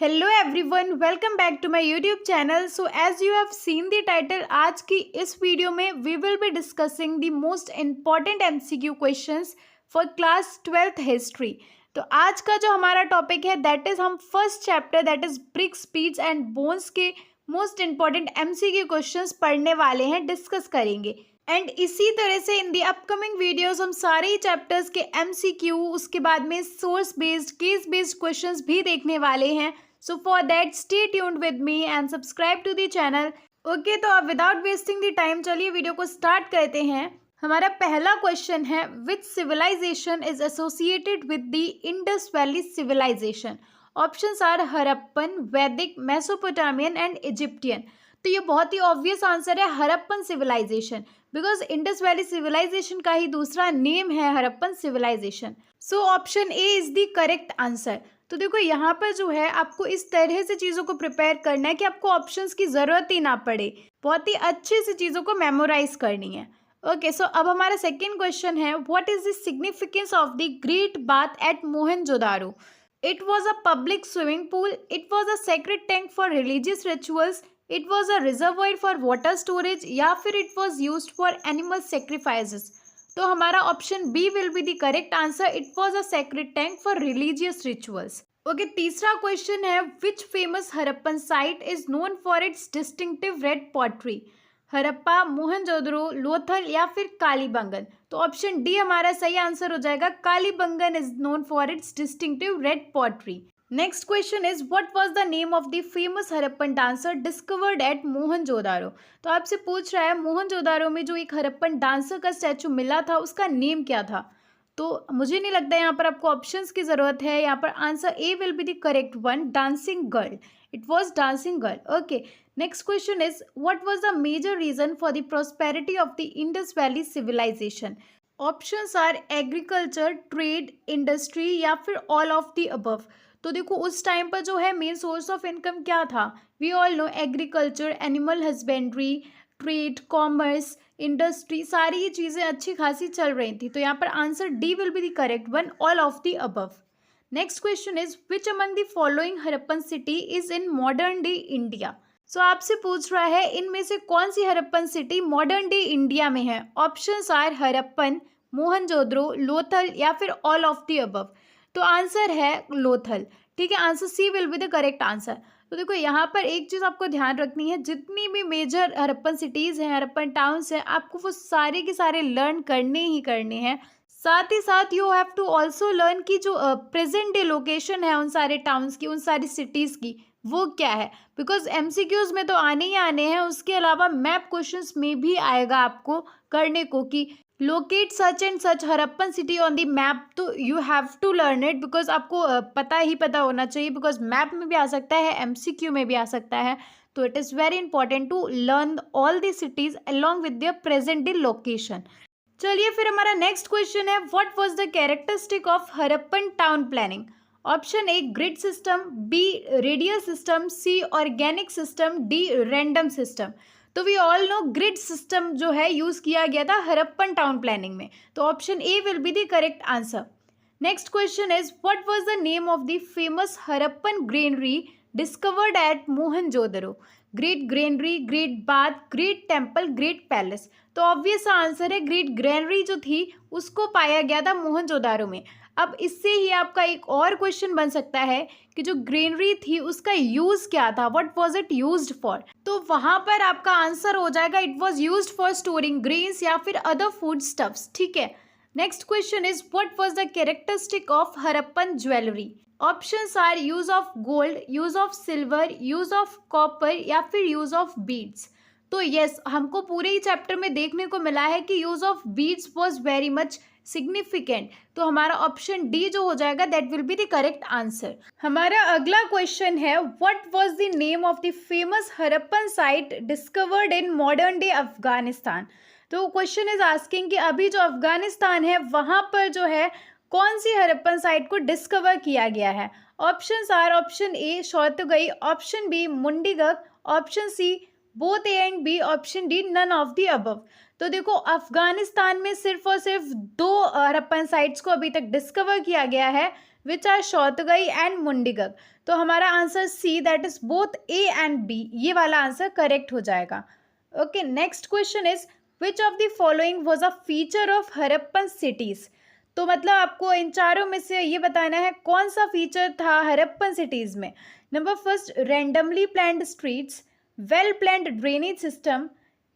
Hello everyone, welcome back to my YouTube channel. So as you have seen the title, आज की इस video में we will be discussing the most important MCQ questions for class 12th history. तो आज का जो हमारा topic है दैट इज हम first chapter that is brick speech and bones के मोस्ट इम्पॉर्टेंट एमसीक्यू क्वेश्चंस पढ़ने वाले हैं, डिस्कस करेंगे। एंड इसी तरह से इन दी अपकमिंग वीडियोस हम सारे ही चैप्टर्स के एमसीक्यू, उसके बाद में source based, case based questions भी देखने वाले हैं। So for that, stay tuned with me and subscribe to the channel. Okay, तो अब without wasting the time चलिए वीडियो को स्टार्ट करते हैं। हमारा पहला क्वेश्चन है, which civilization is associated with the Indus Valley civilization? Options are Harappan, Vedic, Mesopotamian and Egyptian. तो ये बहुत ही ऑब्वियस आंसर है Harappan civilization, because Indus valley civilization का ही दूसरा नेम है Harappan civilization. So option A is the correct answer. तो देखो यहाँ पर जो है आपको इस तरह से चीज़ों को प्रिपेयर करना है कि आपको ऑप्शंस की ज़रूरत ही ना पड़े, बहुत ही अच्छे से चीज़ों को मेमोराइज करनी है। ओके, सो अब हमारा सेकेंड क्वेश्चन है, what is the significance of the great bath at Mohenjodaro? It was a public swimming pool, it was a sacred tank for religious rituals, it was a reservoir for water storage, या फिर it was used for animal sacrifices? तो हमारा option B will be the correct answer, it was a sacred tank for religious rituals. Okay, तीसरा question है, which famous Harappan site is known for its distinctive red pottery? Harappa, Mohenjodaro, Lothal या फिर कालीबंगन? तो option D हमारा सही answer हो जाएगा, Kalibangan is known for its distinctive red pottery. Next question is, what was the name of the famous Harappan dancer discovered at Mohenjodaro? तो आपसे पूछ रहा है मोहनजोदारो में जो एक हड़प्पन डांसर का स्टैचू मिला था उसका नेम क्या था? तो मुझे नहीं लगता यहाँ पर आपको ऑप्शंस की जरूरत है। यहाँ पर answer A will be the correct one, dancing girl. It was dancing girl. Okay, next question is, what was the major reason for the prosperity of the Indus valley civilization? Options are agriculture, trade, industry या फिर ऑल of the above. तो देखो उस time पर जो है main source of income क्या था? We all know agriculture, animal husbandry, trade, commerce, industry, सारी ये चीज़ें अच्छी खासी चल रही थी। तो यहाँ पर answer D will be the correct one, all of the above. Next question is, which among the following Harappan city is in modern day India? So आपसे पूछ रहा है इनमें से कौन सी Harappan city modern day India में है? ऑप्शंस आर हड़प्पन, मोहनजोदड़ो, लोथल या फिर ऑल ऑफ द अबव। तो आंसर है लोथल। ठीक है, answer C will be the correct answer. तो देखो यहाँ पर एक चीज़ आपको ध्यान रखनी है, जितनी भी मेजर हड़प्पन सिटीज़ हैं, हड़प्पन टाउन्स हैं, आपको वो सारे के सारे लर्न करने ही करने हैं। साथ ही साथ you have to also learn की जो प्रेजेंट डे लोकेशन है उन सारे टाउन्स की, उन सारी सिटीज़ की, वो क्या है। बिकॉज एमसीक्यूज में तो आने ही आने हैं, उसके अलावा मैप क्वेश्चंस में भी आएगा आपको करने को कि locate such and such Harappan city on the map. तो you have to learn it, because आपको पता ही पता होना चाहिए, बिकॉज मैप में भी आ सकता है, एमसीक्यू में भी आ सकता है। तो it is very important to learn all the cities along with their present day location. चलिए फिर हमारा नेक्स्ट क्वेश्चन है, what was the characteristic of Harappan town planning? Option A grid system, B radial system, C organic system, D random system. तो we all know grid system जो है use किया गया था हड़प्पन टाउन प्लानिंग में। तो option A will be the correct answer. Next question is, what was the name of the famous Harappan granary discovered at Mohenjodaro? Great granary, great bath, great temple, great palace? तो obvious answer है great granary जो थी उसको पाया गया था मोहनजोदारो में। अब इससे ही आपका एक और क्वेश्चन बन सकता है कि जो ग्रेनरी थी उसका यूज क्या था, what was it used for? तो वहां पर आपका आंसर हो जाएगा it was used for storing grains या फिर अदर फूड स्टफ्स। ठीक है, next question is, what was the characteristic of Harappan jewellery? Options are use of gold, use of silver, use of copper या फिर यूज ऑफ बीड्स? तो yes, हमको पूरे ही chapter में देखने को मिला है कि use of beads was very much significant. तो हमारा ऑप्शन डी जो हो जाएगा that will be the correct answer. हमारा अगला क्वेश्चन है, what was the name of the famous Harappan site discovered in modern day Afghanistan? तो क्वेश्चन इज आस्किंग कि अभी जो अफगानिस्तान है वहां पर जो है कौन सी हड़प्पन साइट को डिस्कवर किया गया है? ऑप्शंस आर, ऑप्शन ए शौतगई, option B Mundigak, option C both A and B, option D none of the above. तो देखो अफगानिस्तान में सिर्फ और सिर्फ 2 हड़प्पन साइट्स को अभी तक डिस्कवर किया गया है, विच आर शौतगई एंड मुंडीगक। तो हमारा answer C, that is both A and B, ये वाला आंसर करेक्ट हो जाएगा. Okay, next question is which of the following was a feature of Harappan cities. तो मतलब आपको इन चारों में से ये बताना है कौन सा फीचर था हड़प्पन सिटीज में. Number first, randomly planned streets, well planned drainage system,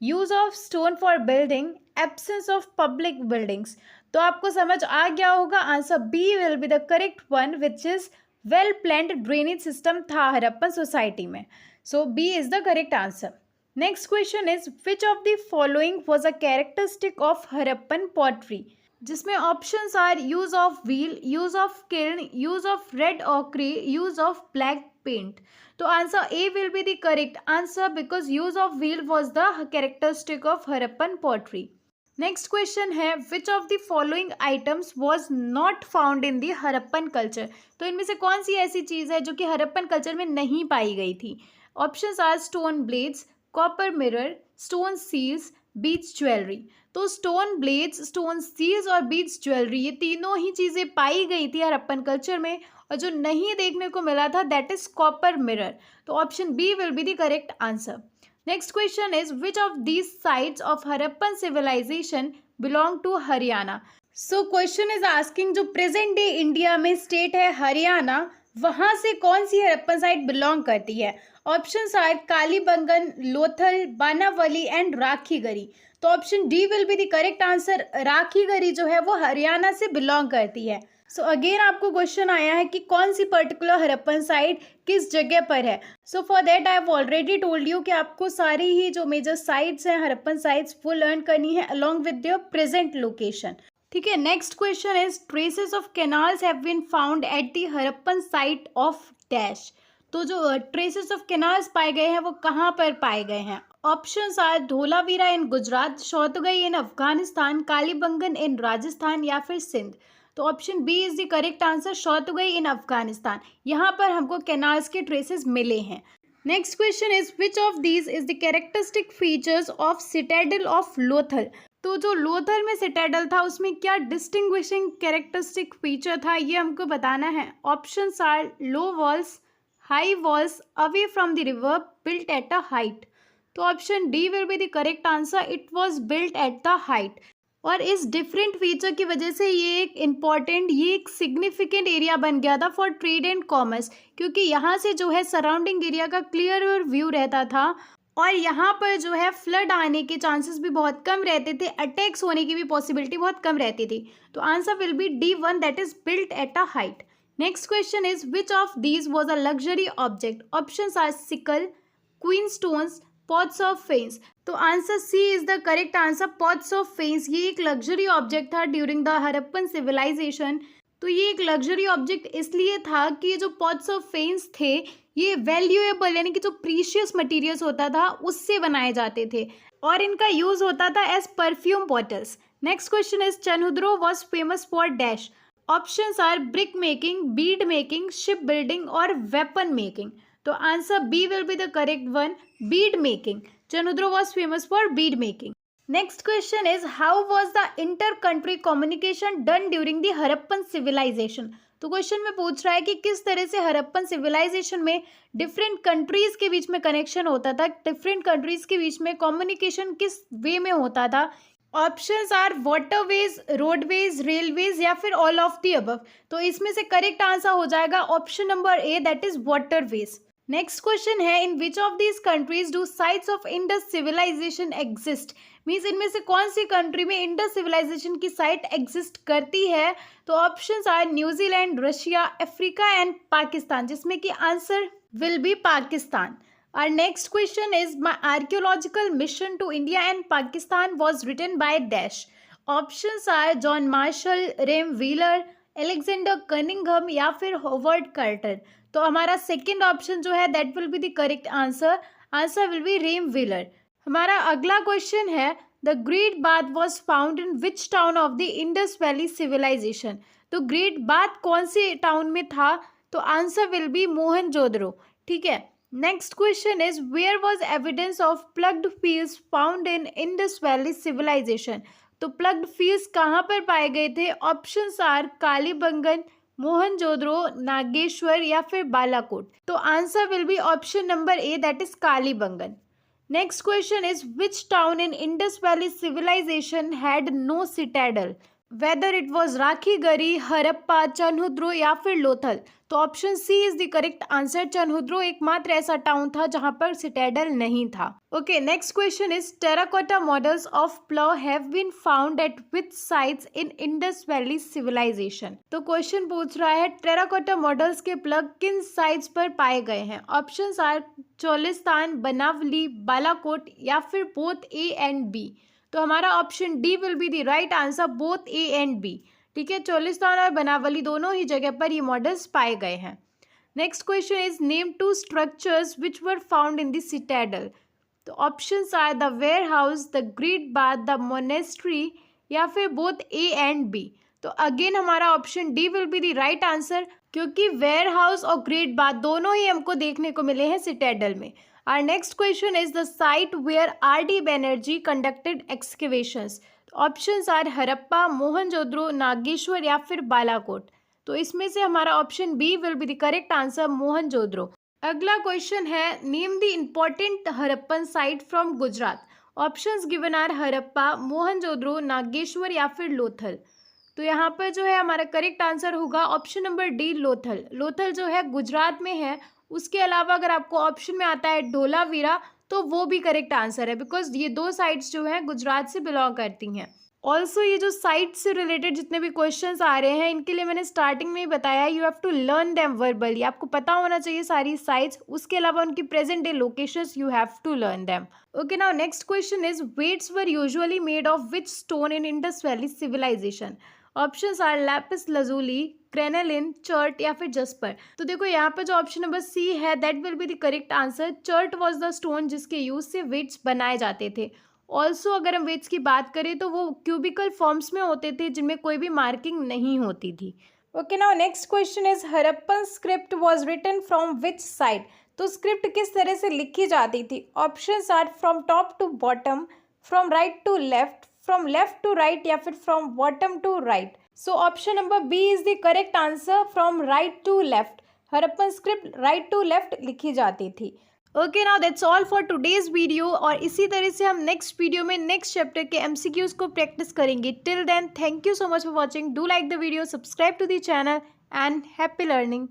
use of stone for building, absence of public buildings. तो आपको समझ आ गया होगा, answer B will be the correct one, which is well planned drainage system था Harappan society में. So B is the correct answer. Next question is which of the following was a characteristic of Harappan pottery, जिसमें options are use of wheel, use of kiln, use of red ochre, use of black paint. तो answer A will be the correct answer because use of wheel was the characteristic of Harappan pottery. Next question है which of the following items was not found in the Harappan culture. तो इनमें से कौन सी ऐसी चीज़ है जो कि हड़प्पन कल्चर में नहीं पाई गई थी. Options are stone blades, copper mirror, stone seals, bead jewellery. तो स्टोन ब्लेड्स, स्टोन सील्स और बीच ज्वेलरी, ये तीनों ही चीज़ें पाई गई थी हड़प्पन कल्चर में, और जो नहीं देखने को मिला था दैट इज कॉपर मिरर. तो option B will be the correct answer. Next question is which of these sites of Harappan civilization belong to Haryana. So question is asking जो प्रेजेंट डे इंडिया में स्टेट है हरियाणा, वहां से कौन सी हड़प्पन साइट बिलोंग करती है. Options are Kalibangan, Lothal, Banawali and Rakhigarhi. तो option D will be the correct answer. Rakhigarhi जो है वो हरियाणा से बिलोंग करती है. सो अगेन आपको क्वेश्चन आया है कि कौन सी पर्टिकुलर हड़प्पन साइट किस जगह पर है. So for that I have already told you कि आपको सारी ही जो मेजर साइट्स हैं हड़प्पन साइट्स वो लर्न करनी है along with your present location. ठीक है, next question is traces of canals have been found at the Harappan site of dash. तो जो ट्रेसेस ऑफ कैनाल्स पाए गए हैं वो कहाँ पर पाए गए हैं. Options are Dholavira in Gujarat, शौतगई इन अफगानिस्तान, कालीबंगन इन राजस्थान या फिर सिंध. तो option B is the correct answer, शौतगई इन अफगानिस्तान. यहाँ पर हमको कैनाल्स के ट्रेसेस मिले हैं. Next question is which of these is the characteristic features of citadel of Lothal. तो जो लोथल में सिटाडेल था उसमें क्या डिस्टिंग्विशिंग कैरेक्टरिस्टिक फीचर था, ये हमको बताना है. Options are low walls, high walls, away from the river, built at a height. तो option D will be the correct answer, it was built at the height. और इस डिफरेंट फीचर की वजह से ये एक सिग्निफिकेंट एरिया बन गया था फॉर ट्रेड एंड कॉमर्स, क्योंकि यहाँ से जो है सराउंडिंग एरिया का क्लियर व्यू रहता था और यहाँ पर जो है फ्लड आने के चांसेस भी बहुत कम रहते थे, अटैक्स होने की भी पॉसिबिलिटी बहुत कम रहती थी. तो answer will be D1, that is built at a height. Next question is which of these was a luxury object. Options are sickle, quern stones, pots of faience. तो answer C is the correct answer, pots of faience. ये एक luxury object था during the Harappan civilization. तो ये एक luxury object इसलिए था कि ये जो पॉट्स ऑफ फेंस थे ये वैल्यूएबल यानी कि जो प्रीशियस मटेरियल्स होता था उससे बनाए जाते थे और इनका यूज होता था as perfume bottles. Next question is Chanhudaro was famous for dash. Options are brick making, bead making, ship building और वेपन मेकिंग. तो answer B will be the correct one, bead making. Chanhudaro was famous for bead making. Next question is how was the inter country communication done during the Harappan civilization. तो क्वेश्चन में पूछ रहा है कि किस तरह से हड़प्पन सिविलाइजेशन में डिफरेंट कंट्रीज के बीच में कनेक्शन होता था, डिफरेंट कंट्रीज के बीच में कम्युनिकेशन किस वे में होता था. Options are waterways, roadways, railways या फिर ऑल ऑफ द अबव. तो इसमें से करेक्ट आंसर हो जाएगा option number A, that is waterways. Next question है in which of these countries do sites of Indus civilization exist. Means इनमें से कौन सी कंट्री में इंडस सिविलाइजेशन की साइट एग्जिस्ट करती है. तो options are New Zealand, Russia, Africa and Pakistan, जिसमें कि answer will be Pakistan. Our next question is my archaeological mission to India and Pakistan was written by dash. Options are John Marshall, Rem Wheeler, Alexander Cunningham या फिर Howard Carter. तो हमारा second option जो है that will be the correct answer. Answer will be REM Wheeler. हमारा अगला question है the great bath was found in which town of the Indus valley civilization. तो ग्रेट बाथ कौन से टाउन में था. तो आंसर विल बी मोहनजोदड़ो. ठीक है. Next question is where was evidence of ploughed fields found in Indus valley civilization. तो ploughed fields कहाँ पर पाए गए थे. ऑप्शंस आर कालीबंगन, मोहनजोदड़ो, नागेश्वर या फिर बालाकोट? तो answer will be option number A, that is Kalibangan. Next question is, which town in Indus Valley civilization had no citadel? Whether it was Rakhigarhi, Harappa, Chanhudaro या फिर लोथल? तो option C is the correct answer. Chanhudaro एकमात्र ऐसा town था जहां पर सिटेडल नहीं था. Okay, next question is, terracotta models of plough have been found at which sites in Indus valley civilization? तो क्वेश्चन पूछ रहा है टेराकोटा मॉडल्स के प्लग किन साइट्स पर पाए गए हैं. ऑप्शंस आर चोलिस्तान, बनावली, बालाकोट या फिर बोथ ए एंड बी. तो हमारा option D will be the right answer, both A and B. ठीक है, चोलिस्तान और बनावली दोनों ही जगह पर ये मॉडल्स पाए गए हैं. Next question is, name two structures which were found in the citadel. तो options are the warehouse, the great bath, the monastery या फिर बोथ ए एंड बी. तो अगेन हमारा option D will be the right answer, क्योंकि warehouse और great bath दोनों ही हमको देखने को मिले हैं सिटाडेल में. Our next question is the site where R.D. Banerjee conducted excavations. Options are Harappa, Mohenjodaro, Nageshwar या फिर बालाकोट. तो इसमें से हमारा option B will be the correct answer, Mohenjodaro. अगला क्वेश्चन है, name the important Harappan site from Gujarat. Options given are Harappa, Mohenjodaro, Nageshwar या फिर लोथल. तो यहाँ पर जो है हमारा करेक्ट आंसर होगा option number D, Lothal. Lothal जो है गुजरात में है. उसके अलावा अगर आपको ऑप्शन में आता है ढोलावीरा, तो वो भी करेक्ट आंसर है, बिकॉज ये दो साइट्स जो हैं गुजरात से बिलोंग करती हैं. ऑल्सो ये जो साइट से रिलेटेड जितने भी क्वेश्चंस आ रहे हैं, इनके लिए मैंने स्टार्टिंग में ही बताया, you have to learn them verbally. आपको पता होना चाहिए सारी साइट्स, उसके अलावा उनकी present day locations you have to learn them. Okay, now next question is, weights were usually made of which stone in Indus valley civilization. Options are lapis lazuli, carnelian, chert या फिर jasper. तो देखो यहाँ पर जो option number C है, that will be the correct answer. Chert was the stone जिसके use से वेट्स बनाए जाते थे. ऑल्सो अगर हम वेट्स की बात करें तो वो क्यूबिकल फॉर्म्स में होते थे जिनमें कोई भी मार्किंग नहीं होती थी. Okay, now next question is, Harappan script was written from which side. तो स्क्रिप्ट किस तरह से लिखी जाती थी. Options are from top to bottom, from right to left, from left to right या फिर from bottom to right. So option number B is the correct answer, from right to left. Harappan script right to left लिखी जाती थी. Okay, now that's all for today's video. और इसी तरह से हम नेक्स्ट वीडियो में नेक्स्ट चैप्टर के एमसीक्यूज को प्रैक्टिस करेंगे. Till then, thank you so much for watching. Do like the video, subscribe to the channel and happy learning.